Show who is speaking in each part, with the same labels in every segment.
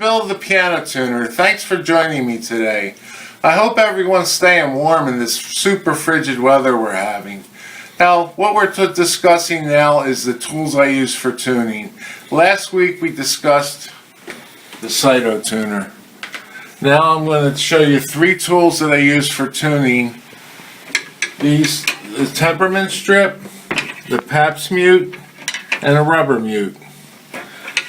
Speaker 1: Bill the Piano Tuner. Thanks for joining me today. I hope everyone's staying warm in this super frigid weather we're having. Now, what we're discussing now is the tools I use for tuning. Last week we discussed the Cyto Tuner. Now I'm going to show you 3 tools that I use for tuning. The temperament strip, the Pabst mute, and a rubber mute.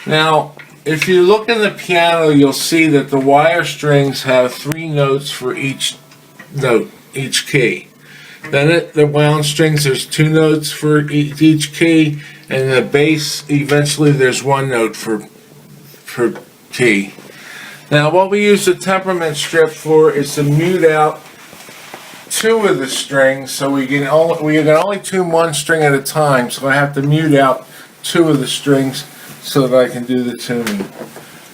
Speaker 1: Now, if you look in the piano, you'll see that the wire strings have 3 notes for each note, each key. Then the wound strings, there's 2 notes for each key, and the bass, eventually there's 1 note for key. Now, what we use the temperament strip for is to mute out 2 of the strings, so we can only tune 1 string at a time, so I have to mute out 2 of the strings so that I can do the tuning.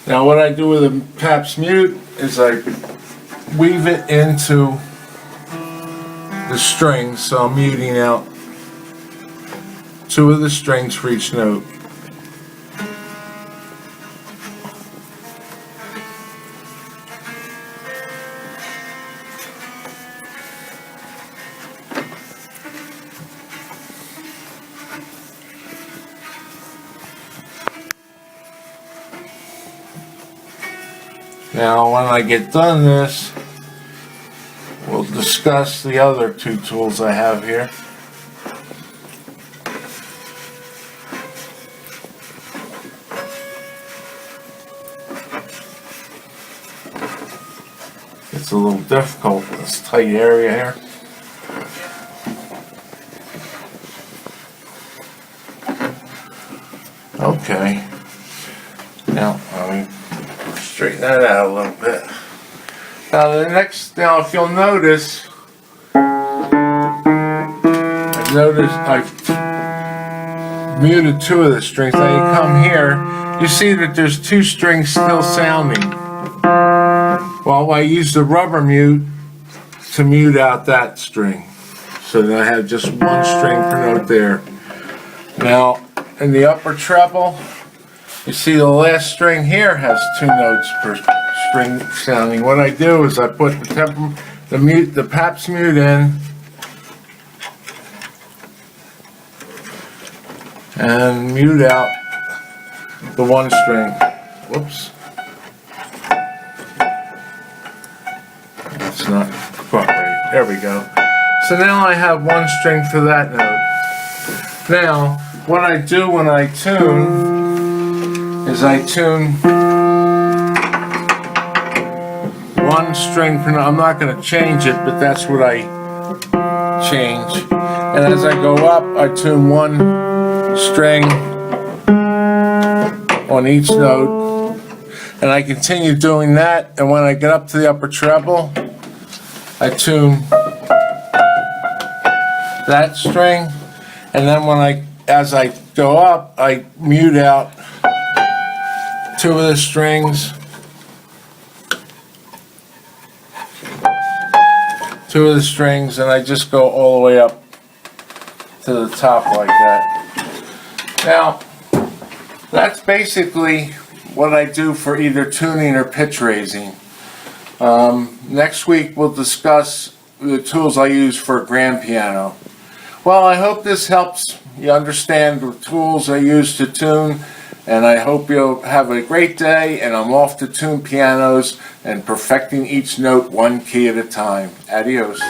Speaker 1: Now, what I do with a Pabst mute is I weave it into the strings, so I'm muting out 2 of the strings for each note. Now, when I get done this, we'll discuss the other 2 tools I have here. It's a little difficult in this tight area here. Okay. Now, straighten that out a little bit. Now if you'll notice, I've muted 2 of the strings. Now you come here, you see that there's 2 strings still sounding. Well, I use the rubber mute to mute out that string, so that I have just 1 string per note there. Now, in the upper treble, you see the last string here has 2 notes per string sounding. What I do is I put the Pabst mute in, and mute out the 1 string. Whoops. That's not quite right. There we go. So now I have 1 string for that note. Now, what I do when I tune is I tune 1 string per note. I'm not going to change it, but that's what I change. And as I go up, I tune 1 string on each note, and I continue doing that. And when I get up to the upper treble, I tune that string, and then as I go up, I mute out 2 of the strings, 2 of the strings, and I just go all the way up to the top like that. Now, that's basically what I do for either tuning or pitch raising. Next week we'll discuss the tools I use for a grand piano. Well, I hope this helps you understand the tools I use to tune, and I hope you'll have a great day, and I'm off to tune pianos and perfecting each note 1 key at a time. Adios.